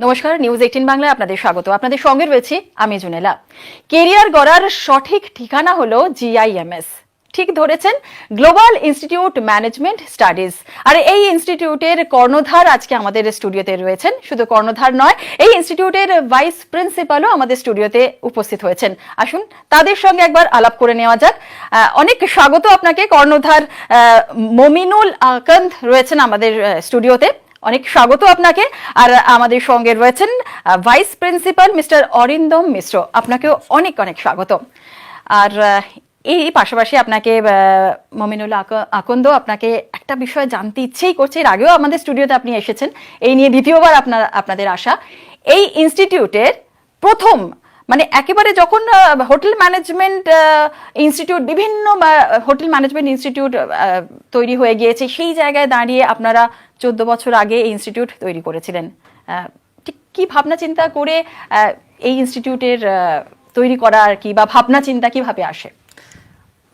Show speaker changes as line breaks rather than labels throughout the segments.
নমস্কার, নিউজ 18 বাংলায় আপনাদের স্বাগত। আপনাদের সঙ্গে রয়েছি আমি জুনেলা। কেরিয়ার গড়ার সঠিক ঠিকানা হলো GIMS। ঠিক ধরেছেন, গ্লোবাল ইনস্টিটিউট ম্যানেজমেন্ট স্টাডিজ। আর এই ইনস্টিটিউটের কর্ণধার আজকে আমাদের স্টুডিওতে রয়েছেন। শুধু কর্ণধার নয়, এই ইনস্টিটিউটের ভাইস প্রিন্সিপালও আমাদের স্টুডিওতে উপস্থিত হয়েছেন। আসুন তাদের সঙ্গে একবার আলাপ করে নেওয়া যাক। অনেক স্বাগত আপনাকে। কর্ণধার মমিনুল আকন্দ রয়েছেন আমাদের স্টুডিওতে, অনেক স্বাগত আপনাকে। আর আমাদের সঙ্গে রয়েছেন ভাইস প্রিন্সিপাল মিস্টার অরিন্দম মিশ্র, আপনাকেও অনেক অনেক স্বাগত। আর এই পাশাপাশি আপনাকে মমিনুল আকন্দ, আপনাকে একটা বিষয় জানতে ইচ্ছেই করছে। এর আগেও আমাদের স্টুডিওতে আপনি এসেছেন, এই নিয়ে দ্বিতীয়বার আপনাদের আসা। এই ইনস্টিটিউটের প্রথম মানে একেবারে যখন হোটেল ম্যানেজমেন্ট ইনস্টিটিউট, বিভিন্ন হোটেল ম্যানেজমেন্ট ইনস্টিটিউট তৈরি হয়ে গিয়েছে, সেই জায়গায় দাঁড়িয়ে আপনারা 14 বছর আগে এই ইনস্টিটিউট তৈরি করেছিলেন। ঠিক কি ভাবনা চিন্তা করে এই ইনস্টিটিউটের তৈরি করা আর কি, বা ভাবনা চিন্তা কিভাবে আসে?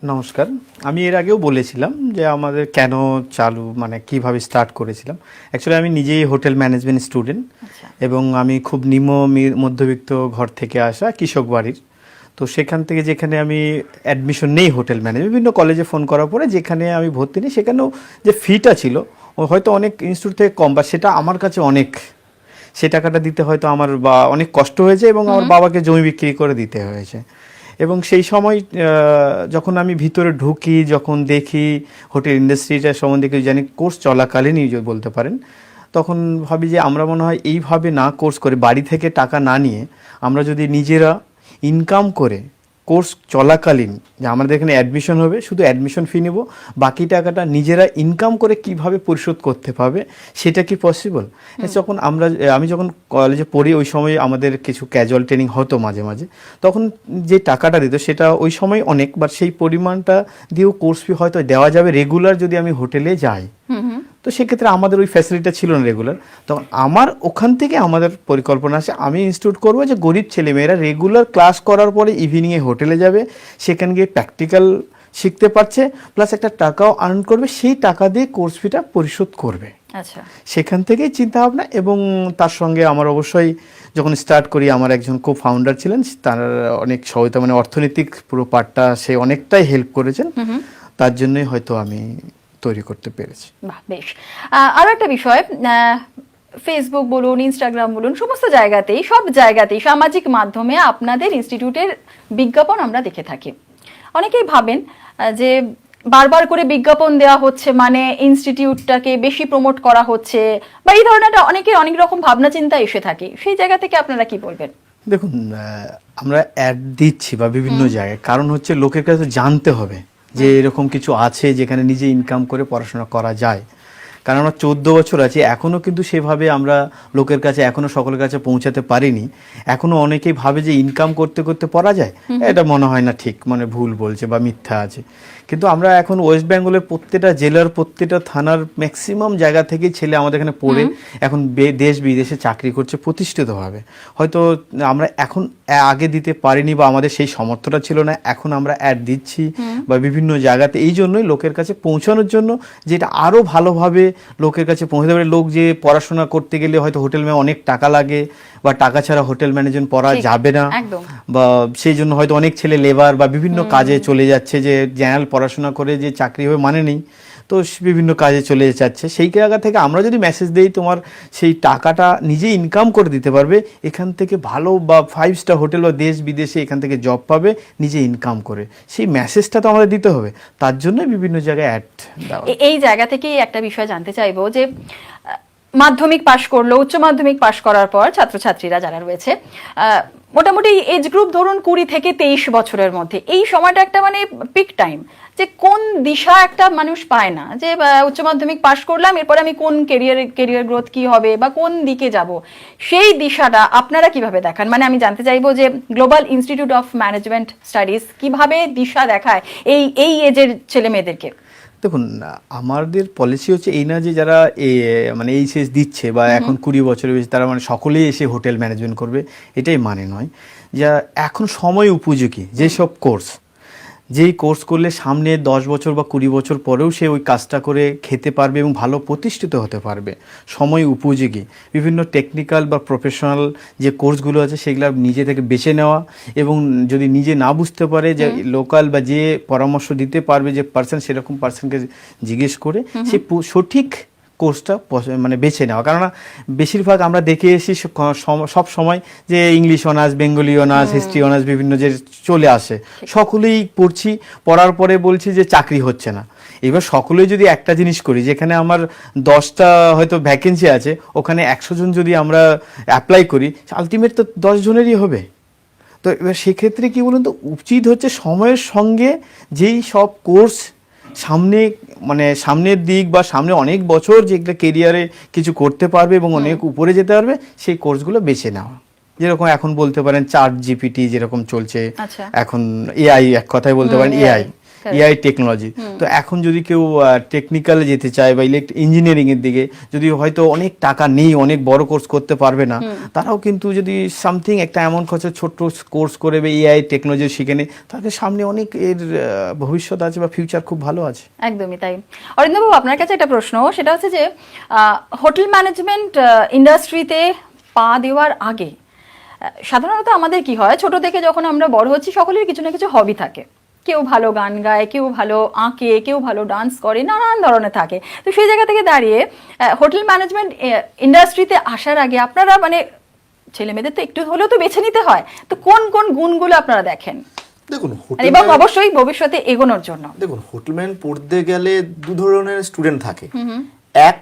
নমস্কার, আমি এর আগেও বলেছিলাম যে আমাদের কেন চালু, মানে কিভাবে স্টার্ট করেছিলাম। অ্যাকচুয়ালি আমি নিজেই হোটেল ম্যানেজমেন্ট স্টুডেন্ট এবং আমি খুব নিম্ন মধ্যবিত্ত ঘর থেকে আসা, কৃষক বাড়ির। তো সেখান থেকে যেখানে আমি অ্যাডমিশন নেই হোটেল ম্যানেজমেন্ট, বিভিন্ন কলেজে ফোন করার পরে যেখানে আমি ভর্তি নিই, সেখানেও যে ফিটা ছিল হয়তো অনেক ইনস্টিটিউট থেকে কম, বা সেটা আমার কাছে অনেক, সে টাকাটা দিতে হয়তো আমার বা অনেক কষ্ট হয়েছে এবং আমার বাবাকে জমি বিক্রি করে দিতে হয়েছে। এবং সেই সময় যখন আমি ভিতরে ঢুকি, যখন দেখি হোটেল ইন্ডাস্ট্রিটার সম্বন্ধে কিছু জানি, কোর্স চলাকালীনই বলতে পারেন, তখন ভাবি যে আমরা মনে হয় এইভাবে না কোর্স করে, বাড়ি থেকে টাকা না নিয়ে আমরা যদি নিজেরা ইনকাম করে কোর্স চলাকালীন, যে আমাদের এখানে অ্যাডমিশন হবে, শুধু অ্যাডমিশন ফি নেব, বাকি টাকাটা নিজেরা ইনকাম করে কিভাবে পরিশোধ করতে পারবে, সেটা কি পসিবল? যখন আমি যখন কলেজে পড়ি, ওই সময় আমাদের কিছু ক্যাজুয়াল ট্রেনিং হতো মাঝে মাঝে, তখন যে টাকাটা দিত সেটা ওই সময় অনেক, বা সেই পরিমাণটা দিয়েও কোর্স ফি হয়তো দেওয়া যাবে রেগুলার যদি আমি হোটেলে যাই। তো সেক্ষেত্রে আমাদের ওই ফ্যাসিলিটিটা ছিল না রেগুলার। তখন আমার ওখান থেকে আমাদের পরিকল্পনা আসে, আমি ইনস্টিটিউট করবো যে গরিব ছেলেমেয়েরা রেগুলার ক্লাস করার পরে ইভিনিংয়ে হোটেলে যাবে, সেখানে গিয়ে প্র্যাকটিক্যাল শিখতে পারছে, প্লাস একটা টাকাও আর্ন করবে, সেই টাকা দিয়ে কোর্স ফিটা পরিশোধ করবে।
আচ্ছা,
সেখান থেকেই চিন্তা ভাবনা। এবং তার সঙ্গে আমার অবশ্যই যখন স্টার্ট করি, আমার একজন কো ফাউন্ডার ছিলেন, তার অনেক সহায়তা, মানে অর্থনৈতিক পুরো পার্টটা সে অনেকটাই হেল্প করেছেন, তার জন্যই হয়তো আমি তৈরি করতে পেরেছি।
বাহ, বেশ। আরো একটা বিষয়, ফেসবুক বলুন, ইনস্টাগ্রাম বলুন, সমস্ত জায়গাতেই, সব জায়গাতেই সামাজিক মাধ্যমে আপনাদের ইনস্টিটিউটের বিজ্ঞাপন আমরা দেখে থাকি। অনেকেই ভাবেন যে বারবার করে বিজ্ঞাপন দেওয়া হচ্ছে মানে ইনস্টিটিউটটাকে বেশি প্রমোট করা হচ্ছে, বা এই ধরনের অনেকের অনেক রকম ভাবনা চিন্তা এসে থাকে। সেই জায়গা থেকে আপনারা কি বলবেন?
দেখুন, আমরা অ্যাড দিচ্ছি বা বিভিন্ন জায়গায়, কারণ হচ্ছে লোকের কাছে জানতে হবে যে এরকম কিছু আছে যেখানে নিজে ইনকাম করে পড়াশোনা করা যায়। কারণ আমরা 14 বছর আছি, এখনও কিন্তু সেভাবে আমরা লোকের কাছে, এখনও সকলের কাছে পৌঁছাতে পারিনি। এখনও অনেকেই ভাবে যে ইনকাম করতে করতে পড়া যায়, এটা মনে হয় না ঠিক, মানে ভুল বলছে বা মিথ্যা আছে। কিন্তু আমরা এখন ওয়েস্ট বেঙ্গলের প্রত্যেকটা জেলার, প্রত্যেকটা থানার ম্যাক্সিমাম জায়গা থেকেই ছেলে আমাদের এখানে পড়ে এখন দেশ বিদেশে চাকরি করছে প্রতিষ্ঠিতভাবে। হয়তো আমরা এখন আগে দিতে পারিনি বা আমাদের সেই সামর্থ্যটা ছিল না, এখন আমরা অ্যাড দিচ্ছি বা বিভিন্ন জায়গাতে, এই জন্যই লোকের কাছে পৌঁছানোর জন্য, যেটা আরও ভালোভাবে লোকের কাছে পৌঁছাতে পারে। লোক যে পড়াশোনা করতে গেলে হয়তো হোটেল ম্যানেজমেন্ট অনেক টাকা লাগে, বা টাকা ছাড়া হোটেল ম্যানেজমেন্ট পড়া যাবে না, বা সেই জন্য হয়তো অনেক ছেলে লেবার বা বিভিন্ন কাজে চলে যাচ্ছে, যে জেনারেল পড়াশোনা করে যে চাকরি হবে মানে নেই, তো বিভিন্ন কাজে চলে যাচ্ছে। সেই জায়গা থেকে আমরা যদি মেসেজ দিই, তোমার সেই টাকাটা নিজে ইনকাম করে দিতে পারবে, এখান থেকে ভালো বা 5 স্টার হোটেল বা দেশ বিদেশে এখান থেকে জব পাবে নিজে ইনকাম করে, সেই মেসেজটা তো আমাদের দিতে হবে। তার জন্য বিভিন্ন জায়গায় অ্যাড দেওয়া।
এই জায়গা থেকেই একটা বিষয় জানতে চাইবো যে মাধ্যমিক পাশ করলো, উচ্চ মাধ্যমিক পাশ করার পর ছাত্রছাত্রীরা যারা রয়েছে, মোটামুটি এজ গ্রুপ ধরুন 20 থেকে 23 বছরের মধ্যে, এই সময়টা একটা মানে পিক টাইম, যে কোন দিশা একটা মানুষ পায় না, যে উচ্চ মাধ্যমিক পাশ করলাম, এরপরে আমি কোন কেরিয়ার গ্রোথ কি হবে বা কোন দিকে যাব, সেই দিশাটা আপনারা কিভাবে দেখান? মানে আমি জানতে চাইবো যে global institute of management studies কিভাবে দিশা দেখায় এই এজের ছেলে মেয়েদেরকে?
দেখুন, আমাদের পলিসি হচ্ছে এই না যে যারা মানে এইচএস দিচ্ছে বা এখন 20 বছরের বেশি, তারা মানে সকলেই এসে হোটেল ম্যানেজমেন্ট করবে, এটাই মানে নয়। যা এখন সময় উপযোগী যেসব কোর্স, যেই কোর্স করলে সামনে 10 বছর বা 20 বছর পরেও সে ওই কাজটা করে খেতে পারবে এবং ভালো প্রতিষ্ঠিত হতে পারবে, সময় উপযোগী বিভিন্ন টেকনিক্যাল বা প্রফেশনাল যে কোর্সগুলো আছে সেগুলো নিজে থেকে বেছে নেওয়া, এবং যদি নিজে না বুঝতে পারে যে লোকাল বা যে পরামর্শ দিতে পারবে যে পার্সন, সেরকম পার্সনকে জিজ্ঞেস করে সে সঠিক কোর্সটা মানে বেছে নেওয়া। কেননা বেশিরভাগ আমরা দেখে এসেছি সব সময় যে English honours, Bengali honours, history honours বিভিন্ন যে চলে আসে, সকলেই পড়ছি, পড়ার পরে বলছি যে চাকরি হচ্ছে না। এবার সকলেই যদি একটা জিনিস করি, যেখানে আমার 10টা হয়তো ভ্যাকেন্সি আছে, ওখানে 100 জন যদি আমরা অ্যাপ্লাই করি, আলটিমেট তো 10 জনেরই হবে। তো এবার সেক্ষেত্রে কি বলুন তো, উচিত হচ্ছে সময়ের সঙ্গে যেই সব কোর্স সামনে মানে সামনের দিক বা সামনে অনেক বছর যেগুলো কেরিয়ারে কিছু করতে পারবে এবং অনেক উপরে যেতে পারবে, সেই কোর্সগুলো বেছে নেওয়া। যেরকম এখন বলতে পারেন ChatGPT যেরকম চলছে, এখন এআই, এক কথায় বলতে পারেন এআই টেকনোলজি। তো এখন যদি কেউ টেকনিক্যালে যেতে চায় বা ইঞ্জিনিয়ারিং এর দিকে, যদি হয়তো অনেক টাকা নেই, অনেক বড় কোর্স করতে পারবে না, তারাও কিন্তু যদি সামথিং একটা এমন খরচে ছোট্ট কোর্স করে বা এআই টেকনোলজি শিখে নেয়, তাহলে সামনে অনেক এর ভবিষ্যৎ আছে বা ফিউচার খুব ভালো আছে।
একদমই তাই। অরিন্দমবাবু, আপনার কাছে একটা প্রশ্ন, সেটা হচ্ছে যে হোটেল ম্যানেজমেন্ট ইন্ডাস্ট্রিতে পা দেওয়ার আগে সাধারণত আমাদের কি হয়, ছোট থেকে যখন আমরা বড় হচ্ছি সকলের কিছু না কিছু হবি থাকে। কেউ ভালো গান গায়, কেউ ভালো আঁকে, কেউ ভালো ডান্স করে, নানান ধরনের থাকে। তো সেই জায়গা থেকে দাঁড়িয়ে হোটেল ম্যানেজমেন্ট ইন্ডাস্ট্রিতে আসার আগে আপনারা মানে ছেলে মেয়েদের তো একটু হলেও তো বেছে নিতে হয়, তো কোন কোন গুণগুলো আপনারা দেখেন?
দেখুন,
এবং অবশ্যই ভবিষ্যতে এগোনোর জন্য।
দেখুন, হোটেল ম্যানেজমেন্ট পড়তে গেলে দু ধরনের স্টুডেন্ট থাকে। এক,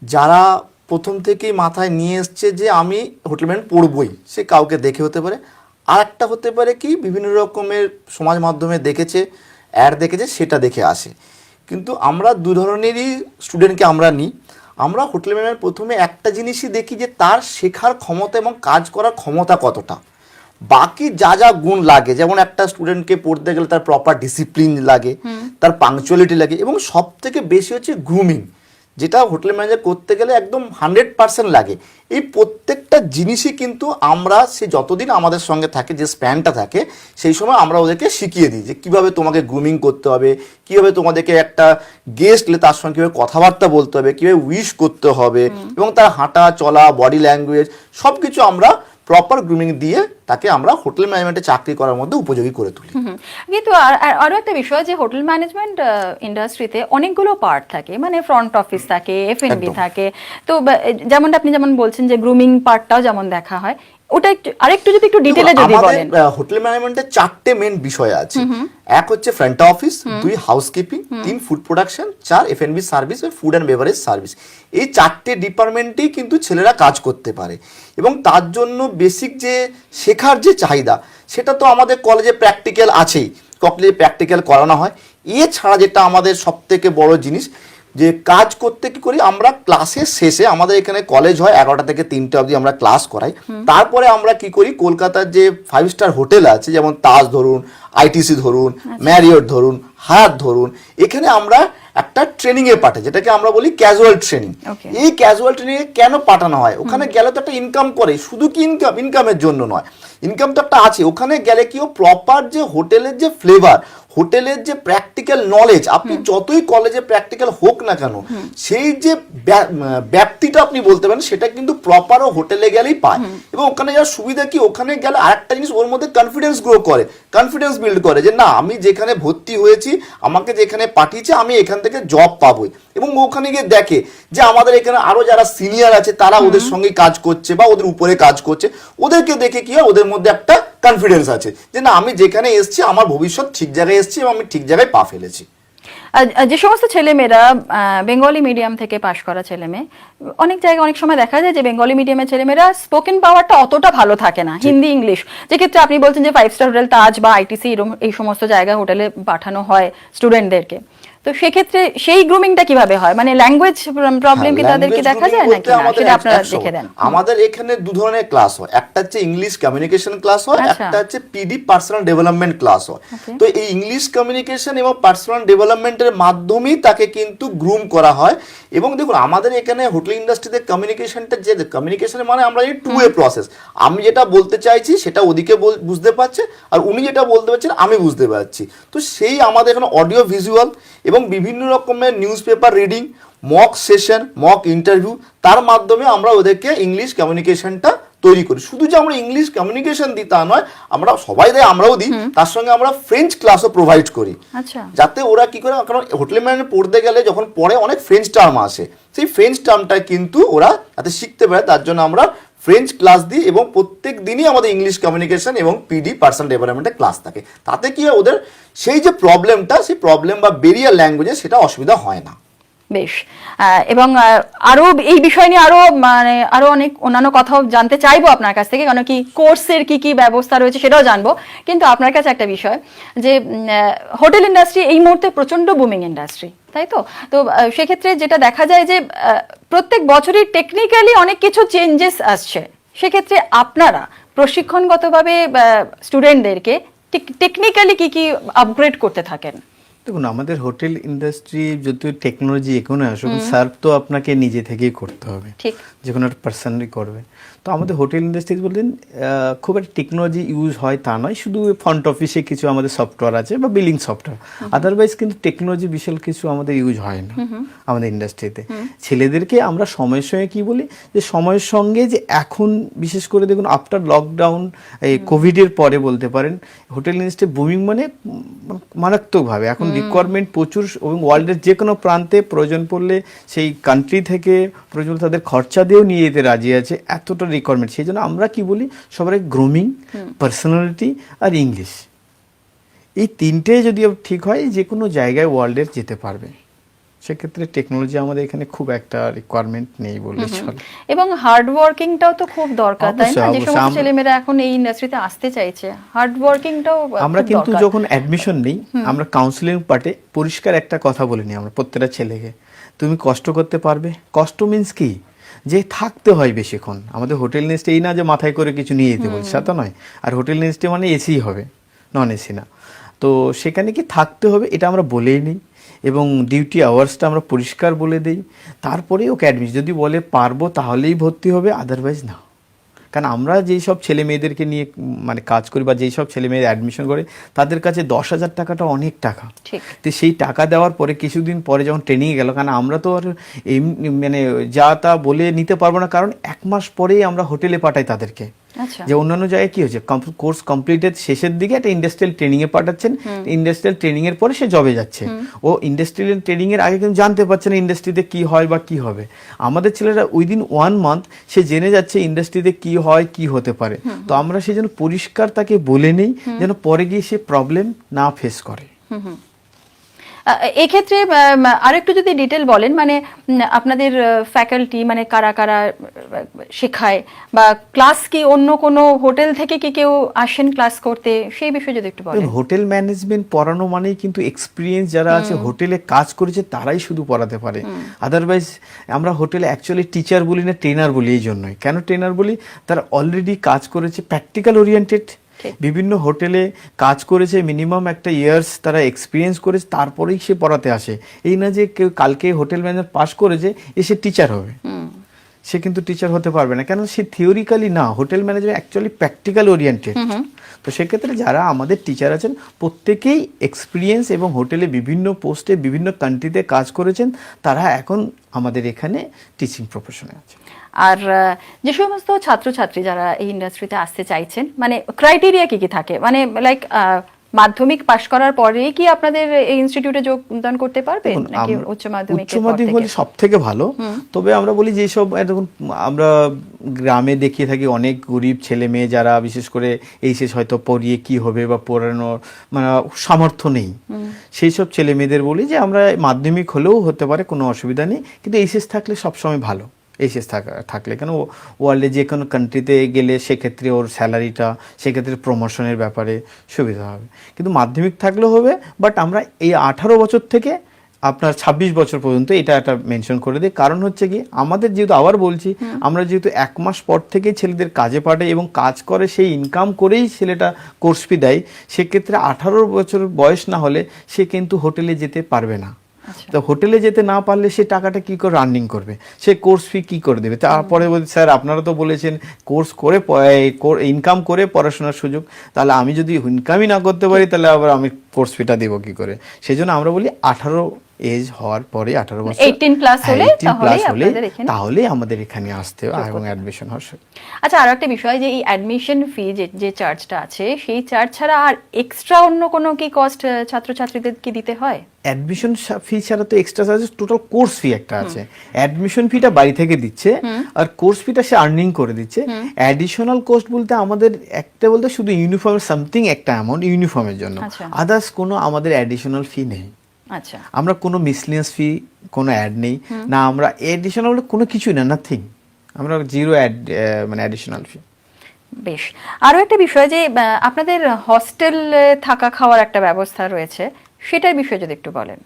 যারা প্রথম থেকেই মাথায় নিয়ে এসছে যে আমি হোটেল ম্যানেজমেন্ট পড়বই, সে কাউকে দেখে হতে পারে। আর একটা হতে পারে কি, বিভিন্ন রকমের সমাজ মাধ্যমে দেখেছে, অ্যাড দেখেছে, সেটা দেখে আসে। কিন্তু আমরা দু ধরনেরই স্টুডেন্টকে আমরা নিই। আমরা হোটেল ম্যানেজমেন্ট প্রথমে একটা জিনিসই দেখি যে তার শেখার ক্ষমতা এবং কাজ করার ক্ষমতা কতটা। বাকি যা যা গুণ লাগে, যেমন একটা স্টুডেন্টকে পড়তে গেলে তার প্রপার ডিসিপ্লিন লাগে, তার পাংচুয়ালিটি লাগে, এবং সব থেকে বেশি হচ্ছে গ্রুমিং, যেটা হোটেল ম্যানেজার করতে গেলে একদম 100% লাগে। এই প্রত্যেকটা জিনিসই কিন্তু আমরা সে যতদিন আমাদের সঙ্গে থাকে, যে স্প্যানটা থাকে, সেই সময় আমরা ওদেরকে শিখিয়ে দিই যে কীভাবে তোমাকে গ্রুমিং করতে হবে, কীভাবে তোমাদেরকে একটা গেস্ট এলে তার সঙ্গে কীভাবে কথাবার্তা বলতে হবে, কীভাবে উইশ করতে হবে, এবং তার হাঁটা চলা, বডি ল্যাঙ্গুয়েজ সব কিছু আমরা প্রপার গ্রুমিং দিয়ে তাকে আমরা হোটেল ম্যানেজমেন্টে চাকরি করার মধ্যে উপযোগী করে তুলি।
কিন্তু আরো একটা বিষয়, যে হোটেল ম্যানেজমেন্ট ইন্ডাস্ট্রিতে অনেকগুলো পার্ট থাকে, মানে ফ্রন্ট অফিস থাকে, এফএনবি থাকে। তো যেমনটা আপনি যেমন বলছেন যে গ্রুমিং পার্টটাও যেমন দেখা হয়, ওটা একটু আরেকটু যদি একটু ডিটেইলে যদি বলেন।
হোটেল ম্যানেজমেন্টে 4টে মেন বিষয় আছে। এক হচ্ছে front office, 2 housekeeping, 3 food production, 4 FNB service ও ফুড অ্যান্ড বেভারেজ সার্ভিস। এই 4টে ডিপার্টমেন্টেই কিন্তু ছেলেরা কাজ করতে পারে, এবং তার জন্য বেসিক যে শেখার যে চাহিদা, সেটা তো আমাদের কলেজে প্র্যাকটিক্যাল আছেই, কলেজে প্র্যাকটিক্যাল করানো হয়। এছাড়া যেটা আমাদের সব থেকে বড় জিনিস, যে কাজ করতে কি করি আমরা, ক্লাসের শেষে আমাদের এখানে কলেজ হয় 11টা থেকে 3টা অবধি আমরা ক্লাস করাই। তারপরে আমরা কি করি, কলকাতার যে 5 স্টার হোটেল আছে, যেমন তাজ ধরুন, আইটিসি ধরুন, ম্যারিয়ট ধরুন, হায়াত ধরুন, এখানে আমরা একটা ট্রেনিং এ পাঠাই, যেটাকে আমরা বলি ক্যাজুয়াল ট্রেনিং। এই ক্যাজুয়াল ট্রেনিং এ কেন পাঠানো হয়, ওখানে গেলে তো একটা ইনকাম করে, শুধু কি ইনকামের জন্য নয়, ইনকাম তো একটা আছে। ওখানে গেলে কি প্রপার যে হোটেলের যে ফ্লেভার, হোটেলের যে প্র্যাকটিক্যাল নলেজ, আপনি যতই কলেজে প্র্যাকটিক্যাল হোক না কেন, সেই যে ব্যাপ্তিটা আপনি বলতে পারেন, সেটা কিন্তু প্রপারও হোটেলে গেলেই পায়। এবং ওখানে যাওয়ার সুবিধা কি, ওখানে গেলে আরেকটা জিনিস, ওর মধ্যে কনফিডেন্স গ্রো করে, কনফিডেন্স বিল্ড করে, যে না, আমি যেখানে ভর্তি হয়েছি, আমাকে যেখানে পাঠিয়েছে, আমি এখান থেকে জব পাবোই। এবং ওখানে গিয়ে দেখে যে আমাদের এখানে আরো যারা সিনিয়র আছে, তারা ওদের সঙ্গে কাজ করছে বা ওদের উপরে কাজ করছে, ওদেরকে দেখে কি হয়, ওদের মধ্যে একটা কনফিডেন্স আছে যে না, আমি যেখানে এসেছি, আমার ভবিষ্যৎ ঠিক জায়গায় এসেছি এবং আমি ঠিক জায়গায় পা ফেলেছি।
যে সমস্ত ছেলেমেয়েরা বেঙ্গলি মিডিয়াম থেকে পাশ করা ছেলেমেয়ে, অনেক জায়গায় অনেক সময় দেখা যায় যে বেঙ্গলি মিডিয়ামের ছেলেমেয়েরা স্পোকেন পাওয়ারটা অতটা ভালো থাকে না, হিন্দি ইংলিশ। যেক্ষেত্রে আপনি বলছেন যে 5 স্টার হোটেল, তাজ বা আইটিসি, এই সমস্ত জায়গায় হোটেলে পাঠানো হয় স্টুডেন্টদেরকে। তো সেক্ষেত্রে সেই গ্রুমিংটা কিভাবে হয়, মানে ল্যাঙ্গুয়েজ প্রবলেম কি তাদেরকে দেখা যায় নাকি না, সেটা আপনারা দেখে দেন?
আমাদের এখানে দু ধরনের ক্লাস হয়, একটা হচ্ছে ইংলিশ কমিউনিকেশন ক্লাস হয়,
আচ্ছা।
একটা হচ্ছে পিডি পার্সোনাল ডেভেলপমেন্ট ক্লাস হয়। তো এই ইংলিশ কমিউনিকেশন এবং পার্সোনাল ডেভেলপমেন্টের মাধ্যমেই তাকে কিন্তু গ্রুম করা হয়। এবং দেখুন আমাদের এখানে হোটেল ইন্ডাস্ট্রিতে কমিউনিকেশনটা, যে কমিউনিকেশন মানে আমরা এই টু ওয়ে প্রসেস, আমি যেটা বলতে চাইছি সেটা ওদিকে বুঝতে পারছে, আর উনি যেটা বলতে পারছেন আমি বুঝতে পারছি। তো সেই আমাদের এখানে অডিও ভিজুয়াল এবং বিভিন্ন রকমের news paper reading, mock session, mock interview, তার মাধ্যমে আমরা ওদেরকে ইংলিশ কমিউনিকেশনটা তৈরি করি। শুধু যে আমরা ইংলিশ কমিউনিকেশন দিই তা নয়, আমরা সবাই দেয়, আমরাও দিই, তার সঙ্গে আমরা ফ্রেঞ্চ ক্লাসও প্রোভাইড করি,
আচ্ছা,
যাতে ওরা কি করে, কারণ হোটেল ম্যানেজমেন্ট পড়তে গেলে যখন পড়ে অনেক ফ্রেঞ্চ টার্ম আসে, সেই ফ্রেঞ্চ টার্মটা কিন্তু ওরা যাতে শিখতে পারে, তার জন্য আমরা ফ্রেঞ্চ ক্লাস দিই এবং প্রত্যেক দিনই আমাদের ইংলিশ কমিউনিকেশন এবং পিডি পার্সোনাল ডেভেলপমেন্টের ক্লাস থাকে। তাতে কি হয়, ওদের সেই যে প্রবলেমটা, সেই প্রবলেম বা বেরিয়ার ল্যাঙ্গুয়েজে সেটা অসুবিধা হয় না।
বেশ। এবং আরো এই বিষয় নিয়ে আরো অনেক অন্যান্য কথাও জানতে চাইবো আপনার কাছ থেকে, কারণ কি কোর্সের কি কি ব্যবস্থা রয়েছে সেটাও জানবো। কিন্তু আপনার কাছে একটা বিষয়, যে হোটেল ইন্ডাস্ট্রি এই মুহূর্তে প্রচন্ড বুমিং ইন্ডাস্ট্রি, তাই তো? তো সেক্ষেত্রে যেটা দেখা যায় যে প্রত্যেক বছরই টেকনিক্যালি অনেক কিছু চেঞ্জেস আসছে। সেক্ষেত্রে আপনারা প্রশিক্ষণগতভাবে স্টুডেন্টদেরকে টেকনিক্যালি কি কি আপগ্রেড করতে থাকেন?
দেখুন, আমাদের হোটেল ইন্ডাস্ট্রি যত টেকনোলজি এখনো আসুক, সার্ভ তো আপনাকে নিজে থেকেই করতে হবে,
ঠিক,
যে কোনো একটা পার্সনই করবে। তো আমাদের হোটেল ইন্ডাস্ট্রি বলতেন খুব একটা টেকনোলজি ইউজ হয় তা নয়, শুধু ফ্রন্ট অফিসে কিছু আমাদের সফটওয়্যার আছে বা বিলিং সফটওয়্যার, আদারওয়াইজ কিন্তু টেকনোলজি বিশাল কিছু আমাদের ইউজ হয় না আমাদের ইন্ডাস্ট্রিতে। ছেলেদেরকে আমরা সময়ের সঙ্গে কি বলি, যে সময়ের সঙ্গে, যে এখন বিশেষ করে দেখুন আফটার লকডাউন, এই কোভিডের পরে বলতে পারেন হোটেল ইন্ডাস্ট্রি বুমিং মানে মারাত্মকভাবে এখন রিকোয়ারমেন্ট প্রচুর, এবং ওয়ার্ল্ডের যে কোনো প্রান্তে প্রয়োজন পড়লে সেই কান্ট্রি থেকে প্রয়োজন তাদের খরচা দিয়েও নিয়ে যেতে রাজি আছে, এতটা রিকোয়ারমেন্ট। সেই জন্য আমরা কি বলি, সবার গ্রুমিং, পার্সোনালিটি আর ইংলিশ, এই তিনটে যদি ঠিক হয় যে কোনো জায়গায় ওয়ার্ল্ডের যেতে পারবে। সেক্ষেত্রে টেকনোলজি আমাদের এখানে খুব একটা রিকোয়ারমেন্ট নেই বললে চলে।
এবং হার্ড ওয়ার্কিংটাও তো খুব দরকার, তাই না? যে
অবশ্যই,
সমস্ত ছেলেমেয়েরা এখন এই ইন্ডাস্ট্রিতে আসতে চাইছে, হার্ড ওয়ার্কিংটাও
আমরা কিন্তু যখন অ্যাডমিশন নেই, আমরা কাউন্সিলিং পার্টে পরিষ্কার একটা কথা বলে নিই আমরা প্রত্যেকটা ছেলেকে, তুমি কষ্ট করতে পারবে। কষ্ট মিন্স কি, যে থাকতে হয় বেশিক্ষণ। আমাদের হোটেল নেস্টে এই না যে মাথায় করে কিছু নিয়ে যেতে বলছে, তা নয়। আর হোটেল নেস্টে মানে এসি হবে, নন এসি না। তো সেখানে কি থাকতে হবে এটা আমরা বলেই নিই, এবং ডিউটি আওয়ার্সটা আমরা পরিষ্কার বলে দিই। তারপরে ওকে অ্যাডমিশন যদি বলে পারবো তাহলেই ভর্তি হবে, আদারওয়াইজ না। কারণ আমরা যেই সব ছেলে মেয়েদেরকে নিয়ে মানে কাজ করি বা যেই সব ছেলে মেয়েদের অ্যাডমিশন করে, তাদের কাছে 10,000 টাকাটা অনেক টাকা। তো সেই টাকা দেওয়ার পরে কিছুদিন পরে যখন ট্রেনিংয়ে গেল, কারণ আমরা তো আর মানে যা তা বলে নিতে পারবো না, কারণ 1 মাস পরেই আমরা হোটেলে পাঠাই তাদেরকে। যে অন্যান্য জায়গায় কি হচ্ছে, কোর্স কমপ্লিটেড শেষের দিকে একটা ইন্ডাস্ট্রিয়াল ট্রেনিং এ পাঠাচ্ছেন, ইন্ডাস্ট্রিয়াল ট্রেনিং এর পরে সে জবে যাচ্ছে। ও ইন্ডাস্ট্রিয়াল ট্রেনিং এর আগে কিন্তু জানতে পারছে না ইন্ডাস্ট্রিতে কি হয় বা কি হবে। আমাদের ছেলেরা উইদিন 1 মান্থ সে জেনে যাচ্ছে ইন্ডাস্ট্রিতে কি হয়, কি হতে পারে। তো আমরা সেই জন্য পরিষ্কার তাকে বলে নেই, যেন পরে গিয়ে সে প্রবলেম না ফেস করে।
এক্ষেত্রে আরেকটু যদি ডিটেল বলেন, মানে আপনাদের ফ্যাকাল্টি মানে কারা কারা শেখায়, বা ক্লাস কি অন্য কোনো হোটেল থেকে কি কেউ আসেন ক্লাস করতে, সেই বিষয়ে যদি একটু বলেন।
হোটেল ম্যানেজমেন্ট পড়ানো মানেই কিন্তু এক্সপিরিয়েন্স যারা আছে, হোটেলে কাজ করেছে তারাই শুধু পড়াতে পারে। আদারওয়াইজ আমরা হোটেলে অ্যাকচুয়ালি টিচার বলি না, ট্রেনার বলি। এই জন্যই কেন ট্রেনার বলি, তারা অলরেডি কাজ করেছে, প্র্যাকটিক্যাল ওরিয়েন্টেড, বিভিন্ন হোটেলে কাজ করেছে, মিনিমাম একটা ইয়ার্স তারা এক্সপিরিয়েন্স করেছে, তারপরেই সে পড়াতে আসে। এই না যে কেউ কালকে হোটেল ম্যানেজার পাস করেছে এসে টিচার হবে, সে কিন্তু টিচার হতে পারবে না, কেন সে থিওরিক্যালি না, hotel manager actually practical oriented. তো সেক্ষেত্রে যারা আমাদের টিচার আছেন প্রত্যেকেই এক্সপিরিয়েন্স এবং হোটেলে বিভিন্ন পোস্টে বিভিন্ন কান্ট্রিতে কাজ করেছেন, তারা এখন আমাদের এখানে টিচিং প্রফেশনে আছে।
আর যে সমস্ত ছাত্রছাত্রী যারা এই ইন্ডাস্ট্রিতে আসতে চাইছেন, মানে ক্রাইটেরিয়া কি কি থাকে, মানে লাইক মাধ্যমিক পাশ করার পরেই কি আপনাদের এই ইনস্টিটিউটে যোগদান করতে পারবেন, নাকি উচ্চ মাধ্যমিক
হলে সব থেকে ভালো। তবে আমরা বলি যে সব দেখুন, আমরা গ্রামে দেখিয়ে থাকি অনেক গরিব ছেলে মেয়ে যারা বিশেষ করে এইচএস হয়তো পড়িয়ে কি হবে বা পড়ানোর মানে সামর্থ্য নেই, সেই সব ছেলে মেয়েদের বলি যে আমরা মাধ্যমিক হলেও হতে পারে, কোনো অসুবিধা নেই, কিন্তু এইচএস থাকলে সবসময় ভালো। এইচএস থাকলে কেন, ওয়ার্ল্ডে যে কোনো কান্ট্রিতে গেলে সেক্ষেত্রে ওর স্যালারিটা, সেক্ষেত্রে প্রমোশনের ব্যাপারে সুবিধা হবে। কিন্তু মাধ্যমিক থাকলেও হবে, বাট আমরা এই 18 বছর থেকে আপনার 26 বছর পর্যন্ত এটা একটা মেনশন করে দিই। কারণ হচ্ছে কি, আমাদের যেহেতু আবার বলছি, আমরা যেহেতু 1 মাস পর থেকেই ছেলেদের কাজে পাঠাই এবং কাজ করে সেই ইনকাম করেই ছেলেটা কোর্স ফি দেয়, সেক্ষেত্রে 18 বছর বয়স না হলে সে কিন্তু হোটেলে যেতে পারবে না। তো হোটেলে যেতে না পারলে সে টাকাটা কি করে রানিং করবে, সে কোর্স ফি কি করে দেবে? তারপরে বলছি স্যার আপনারা তো বলেছেন কোর্স করে ইনকাম করে পড়াশোনার সুযোগ, তাহলে আমি যদি ইনকামই না করতে পারি তাহলে আবার আমি কোর্স ফিটা দেবো কি করে? সেই জন্য আমরা বলি 18 এজ হওয়ার পরে, 18 বছর
18 প্লাস হলে
তাহলেই আমাদের এখানে আসতে হবে এবং অ্যাডমিশন হবে।
আচ্ছা, আর একটা বিষয় যে এই অ্যাডমিশন ফি যে চার্জটা আছে, সেই চার্জ ছাড়া আর এক্সট্রা অন্য কোনো কি কস্ট ছাত্রছাত্রীদের কি দিতে হয়?
অ্যাডমিশন ফি ছাড়া তো extra charge, total course fee একটা আছে। অ্যাডমিশন ফিটা বাড়ি থেকে দিচ্ছে আর কোর্স ফিটা সে আর্নিং করে দিচ্ছে। অ্যাডিশনাল কোস্ট বলতে আমাদের একটা বলতে শুধু ইউনিফর্ম সামথিং একটা অ্যামাউন্ট ইউনিফর্মের জন্য, আদার্স কোনো আমাদের অ্যাডিশনাল ফি নেই।
আচ্ছা,
আমরা কোনো মিসলিনিয়াস ফি কোনো অ্যাড নেই না, আমরা এডিশনাল কোনো কিছুই না, নাথিং, আমরা জিরো অ্যাড মানে অ্যাডিশনাল ফি।
বেশ। আরো একটা বিষয় যে আপনাদের হস্টেলে থাকা খাওয়ার একটা ব্যবস্থা রয়েছে, সেটার বিষয়ে যদি একটু বলেন।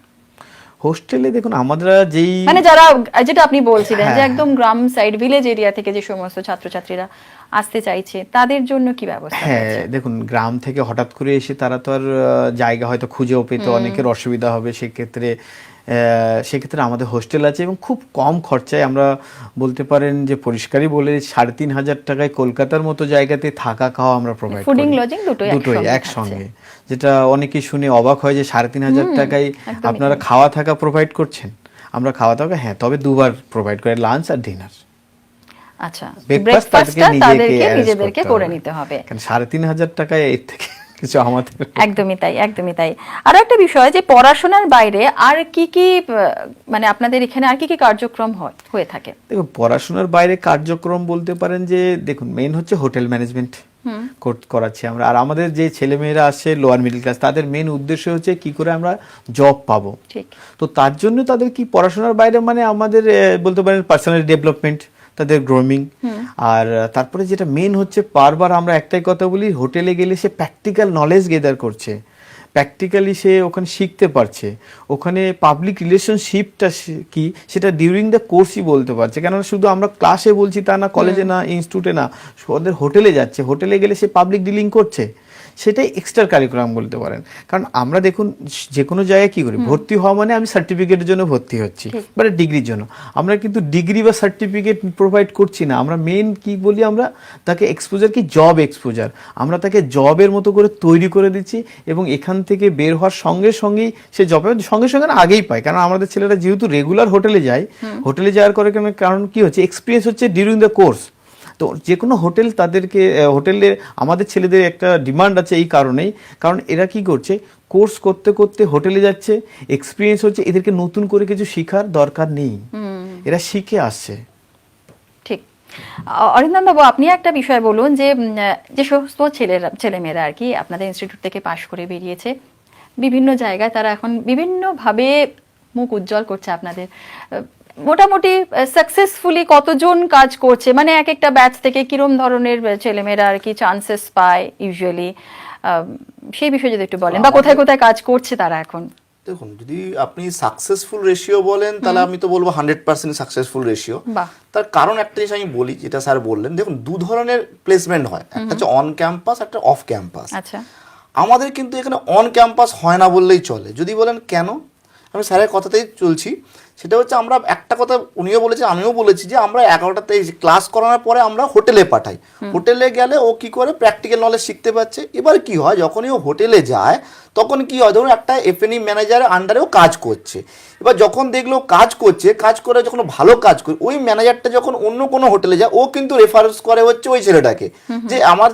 হোস্টেলে দেখুন আমরা যেই
মানে যারা, যেটা আপনি বলছিলেন যে একদম গ্রাম সাইড ভিলেজ এরিয়া থেকে যে সমস্ত ছাত্রছাত্রীরা আসতে চাইছে তাদের জন্য কি ব্যবস্থা?
হ্যাঁ দেখুন, গ্রাম থেকে হঠাৎ করে এসে তারা তো আর জায়গা হয়তো খুঁজেও পেতে অনেকের অসুবিধা হবে, সেক্ষেত্রে আমাদের হোস্টেল আছে এবং খুব কম খরচায়, আমরা বলতে পারেন যে পরিষ্কারই বলে 3,500 টাকায় কলকাতার মতো জায়গাতে থাকা খাওয়া আমরা প্রোভাইড করি,
ফুডিং লজিং দুটোই
একসঙ্গে। যেটা অনেকেই শুনে অবাক হয় যে 3,500 টাকায় আপনারা খাওয়া থাকা প্রোভাইড করছেন। আমরা খাওয়া থাকা তবে 2 বার প্রোভাইড করি, লাঞ্চ আর ডিনার।
আচ্ছা, ব্রেকফাস্টটা তাদেরকে নিজেদেরকে করে নিতে হবে।
কারণ 3,500 টাকায় এর থেকে কিছু আমাদের
একদমই তাই। আর একটা বিষয় যে পড়াশোনার বাইরে আর কি মানে আপনাদের এখানে আর কি কার্যক্রম হয়ে থাকে?
দেখুন, পড়াশোনার বাইরে কার্যক্রম বলতে পারেন যে দেখুন মেইন হচ্ছে হোটেল ম্যানেজমেন্ট করাচ্ছি আমরা। আর আমাদের যে ছেলেমেয়েরা আসে লোয়ার মিডল ক্লাস, তাদের মেইন উদ্দেশ্য হচ্ছে কি করে আমরা জব পাবো। তো তার জন্য তাদের কি পড়াশোনার বাইরে মানে আমাদের বলতে পারেন পার্সোনাল ডেভেলপমেন্ট, তাদের গ্রোমিং। আর তারপরে যেটা মেন হচ্ছে, বারবার আমরা একটাই কথা বলি, হোটেলে গেলে সে প্র্যাকটিক্যাল নলেজ গেদার করছে, প্র্যাকটিক্যালি সে ওখানে শিখতে পারছে, ওখানে পাবলিক রিলেশনশিপটা কি সেটা ডিউরিং দ্য কোর্সই বলতে পারছে। কেননা শুধু আমরা ক্লাসে বলছি তা না, কলেজে না, ইনস্টিটিউটে না, ওদের হোটেলে যাচ্ছে, হোটেলে গেলে সে পাবলিক ডিলিং করছে, সেটাই এক্সট্রা কারিকুলাম বলতে পারেন। কারণ আমরা দেখুন যে কোনো জায়গায় কি করি, ভর্তি হওয়া মানে আমি সার্টিফিকেটের জন্য ভর্তি হচ্ছি বা ডিগ্রির জন্য, আমরা কিন্তু ডিগ্রি বা সার্টিফিকেট প্রোভাইড করছি না। আমরা মেন কি বলি, আমরা তাকে এক্সপোজার কি জব এক্সপোজার, আমরা তাকে জবের মতো করে তৈরি করে দিচ্ছি এবং এখান থেকে বের হওয়ার সঙ্গে সঙ্গেই সে জবের সঙ্গে সঙ্গে আগেই পায়। কারণ আমাদের ছেলেরা যেহেতু রেগুলার হোটেলে যায়, হোটেলে যাওয়ার করে কারণ কি হচ্ছে, এক্সপিরিয়েন্স হচ্ছে ডিউরিং দ্য কোর্স। তো যে কোনো হোটেল তাদেরকে, হোটেলে আমাদের ছেলেদের একটা ডিমান্ড আছে এই কারণেই, কারণ এরা কি করছে, কোর্স করতে করতে হোটেলে যাচ্ছে, এক্সপিরিয়েন্স হচ্ছে, এদেরকে নতুন করে কিছু শেখার দরকার নেই, এরা শিখে আসছে।
ঠিক। অরিন্দম বাবু, আপনি একটা বিষয় বলুন যে যে সমস্ত ছেলেমেয়েরা আর কি আপনাদের ইনস্টিটিউট থেকে পাশ করে বেরিয়েছে, বিভিন্ন জায়গায় তারা এখন বিভিন্নভাবে মুখ উজ্জ্বল করছে আপনাদের, মোটামুটি সাকসেসফুলি কতজন কাজ করছে, মানে এক একটা ব্যাচ থেকে কিরম ধরনের ছেলেমেয়েরা আর কি চান্সেস পায় ইউজুয়ালি, সেই বিষয়ে যদি একটু বলেন, বা কোথায় কোথায় কাজ করছে তারা এখন?
দেখুন, যদি আপনি সাকসেসফুল রেশিও বলেন তাহলে আমি তো বলবো 100% সাকসেসফুল রেশিও। তার কারণ একটা জিনিস আমি বলি, যেটা স্যার বললেন, দেখুন 2 ধরনের প্লেসমেন্ট হয়, একটা হচ্ছে অন ক্যাম্পাস, একটা অফ ক্যাম্পাস।
আচ্ছা, আমাদের
কিন্তু এখানে অন ক্যাম্পাস হয় না বললেই চলে। যদি বলেন কেন, আমি স্যারের কথাতেই চলছি, সেটা হচ্ছে আমরা একটা কথা উনিও বলেছে আমিও বলেছি যে আমরা 11টাতে ক্লাস করানোর পরে আমরা হোটেলে পাঠাই, হোটেলে গেলে ও কি করে প্র্যাকটিক্যাল নলেজ শিখতে পারছে। এবার কি হয়, যখনই ও হোটেলে যায় তখন কি হয়, ধরুন একটা এফএনই ম্যানেজারের আন্ডারেও কাজ করছে, এবার যখন দেখলো কাজ করছে, কাজ করে যখন ভালো কাজ করে, ওই ম্যানেজারটা যখন অন্য কোনো হোটেলে যায় ও কিন্তু রেফারেন্স করে হচ্ছে ওই ছেলেটাকে, যে আমার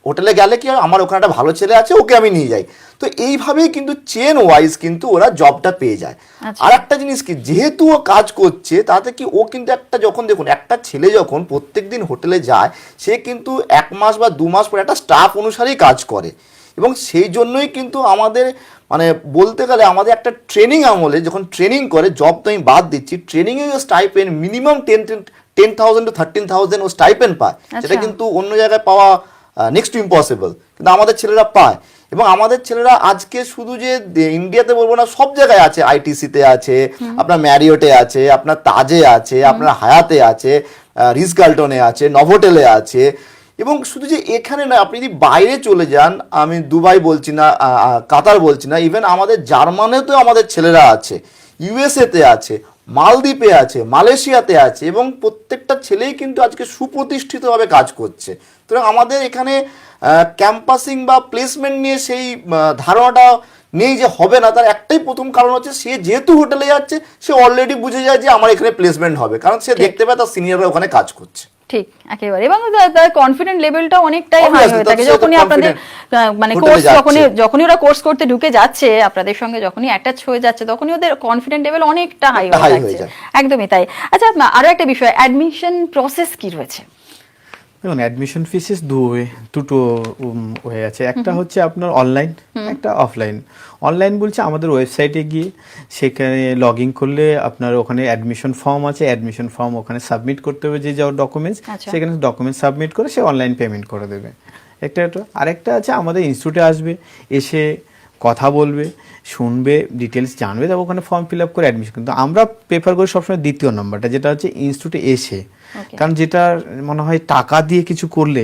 হোটেলে গেলে কি হয়, আমার ওখানে একটা ভালো ছেলে আছে, ওকে আমি নিয়ে যাই। তো এইভাবেই কিন্তু চেন ওয়াইজ কিন্তু ওরা জবটা পেয়ে যায়। আর একটা জিনিস কি, যেহেতু ও কাজ করছে তাতে কি ও কিন্তু একটা, যখন দেখুন একটা ছেলে যখন প্রত্যেকদিন হোটেলে যায়, সে কিন্তু 1 মাস বা 2 মাস পরে একটা স্টাফ অনুসারেই কাজ করে, এবং সেই জন্যই কিন্তু আমাদের মানে বলতে গেলে আমাদের একটা ট্রেনিং আমলে যখন ট্রেনিং করে, জব তো আমি বাদ দিচ্ছি, ট্রেনিংয়ে স্টাইপেন্ড মিনিমাম 10,000 to 13,000 ও স্টাইপেন্ড পায়, সেটা কিন্তু অন্য জায়গায় পাওয়া নেক্সট টু ইম্পসিবল, কিন্তু আমাদের ছেলেরা পায়। এবং আমাদের ছেলেরা আজকে শুধু যে ইন্ডিয়াতে বলবো না, সব জায়গায় আছে, আইটিসিতে আছে, আপনার ম্যারিওটে আছে, আপনার তাজে আছে, আপনার হায়াতে আছে, রিস গার্লটনে আছে, নভোটেলে আছে। এবং শুধু যে এখানে না, আপনি যদি বাইরে চলে যান, আমি দুবাই বলছি না, কাতার বলছি না, ইভেন আমাদের জার্মানেতেও আমাদের ছেলেরা আছে, ইউএসএতে আছে, মালদ্বীপে আছে, মালয়েশিয়াতে আছে, এবং প্রত্যেকটা ছেলেই কিন্তু আজকে সুপ্রতিষ্ঠিতভাবে কাজ করছে। সুতরাং আমাদের এখানে ক্যাম্পাসিং বা প্লেসমেন্ট নিয়ে সেই ধারণাটা নেই যে হবে না। তার একটাই প্রথম কারণ হচ্ছে, সে যেহেতু হোটেলে যাচ্ছে, সে অলরেডি বুঝে যায় যে আমার এখানে প্লেসমেন্ট হবে, কারণ সে দেখতে পায় তার সিনিয়ররা ওখানে কাজ করছে।
ঠিক, একেবারে। এবং তার কনফিডেন্ট লেভেলটা অনেকটাই হাই হয়ে থাকে যখনই আপনাদের মানে কোর্স, যখনই ওরা কোর্স করতে ঢুকে যাচ্ছে, আপনাদের সঙ্গে যখনই অ্যাটাচ হয়ে যাচ্ছে, তখনই ওদের কনফিডেন্ট লেভেল অনেকটা হাই হয়ে যাচ্ছে। একদমই তাই। আচ্ছা, আরো একটা বিষয়, অ্যাডমিশন প্রসেস কি রয়েছে?
দেখুন, অ্যাডমিশন ফিসেস দুটো হয়ে আছে। একটা হচ্ছে আপনার অনলাইন, একটা অফলাইন। অনলাইন বলছে আমাদের ওয়েবসাইটে গিয়ে সেখানে লগ ইন করলে আপনার ওখানে অ্যাডমিশন ফর্ম আছে, অ্যাডমিশন ফর্ম ওখানে সাবমিট করতে হবে, যে যাওয়ার ডকুমেন্টস, সেখানে ডকুমেন্টস সাবমিট করে সে অনলাইন পেমেন্ট করে দেবে। একটা আরেকটা আছে, আমাদের ইনস্টিটিউটে আসবে, এসে কথা বলবে, শুনবে, ডিটেলস জানবে, তারপর ওখানে ফর্ম ফিল আপ করে অ্যাডমিশন। কিন্তু আমরা প্রেফার করি সবসময় দ্বিতীয় নম্বরটা, যেটা হচ্ছে ইনস্টিটিউটে এসে। কারণ যেটা মনে হয় টাকা দিয়ে কিছু করলে,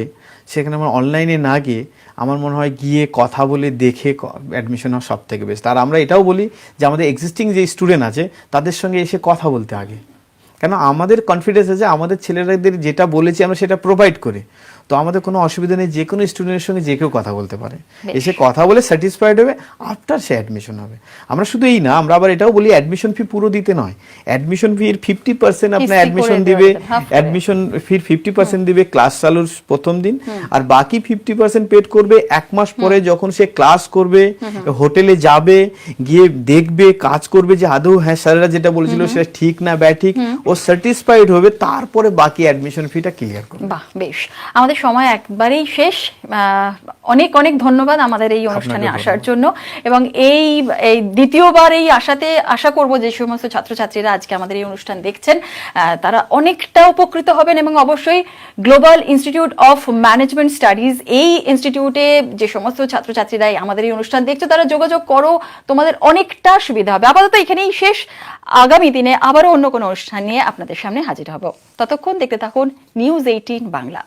সেখানে আমার অনলাইনে না গিয়ে আমার মনে হয় গিয়ে কথা বলে দেখে অ্যাডমিশন হওয়া সব থেকে বেস্ট। আর আমরা এটাও বলি যে আমাদের এক্সিস্টিং যে স্টুডেন্ট আছে তাদের সঙ্গে এসে কথা বলতে আগে, কেন আমাদের কনফিডেন্স আছে আমাদের ছেলেরাদের যেটা বলেছি আমরা সেটা প্রোভাইড করে, তো আমাদের কোনো অসুবিধা নেই, যে কোনো স্টুডেন্টের সঙ্গে যে কেউ কথা বলতে পারে, এসে কথা বলে স্যাটিসফাইড হবে, আফটার সে অ্যাডমিশন হবে। আমরা শুধু এই না, আমরা আবার এটাও বলি অ্যাডমিশন ফি পুরো দিতে নয়, অ্যাডমিশন ফির 50% আপনার অ্যাডমিশন দিবে, অ্যাডমিশন ফির 50% দিবে ক্লাস চালুর প্রথম দিন, আর বাকি 50% পেড করবে 1 মাস পরে, যখন সে ক্লাস করবে, হোটেলে যাবে, গিয়ে দেখবে, কাজ করবে যে আদৌ হ্যাঁ স্যারেরা যেটা বলেছিল সেটা ঠিক না ব্যাঠিক, ও স্যাটিসফাইড হবে, তারপরে বাকি অ্যাডমিশন ফিটা ক্লিয়ার করবে।
বাহ, বেশ। আমাদের সময় একবারেই শেষ। অনেক অনেক ধন্যবাদ আমাদের এই অনুষ্ঠানে আসার জন্য। এবং এই দ্বিতীয়বার এই আশা করব যে সমস্ত ছাত্রছাত্রীরা আজকে আমাদের এই অনুষ্ঠান দেখছেন, তারা অনেকটা উপকৃত হবেন। এবং অবশ্যই global institute of management studies, এই ইনস্টিটিউটে যে সমস্ত ছাত্রছাত্রীরা আমাদের এই অনুষ্ঠান দেখছো, তারা যোগাযোগ করো, তোমাদের অনেকটা সুবিধা হবে। আপাতত এখানেই শেষ। আগামী দিনে আবারও অন্য কোনো অনুষ্ঠান নিয়ে আপনাদের সামনে হাজির হব। ততক্ষণ দেখতে থাকুন নিউজ 18 বাংলা।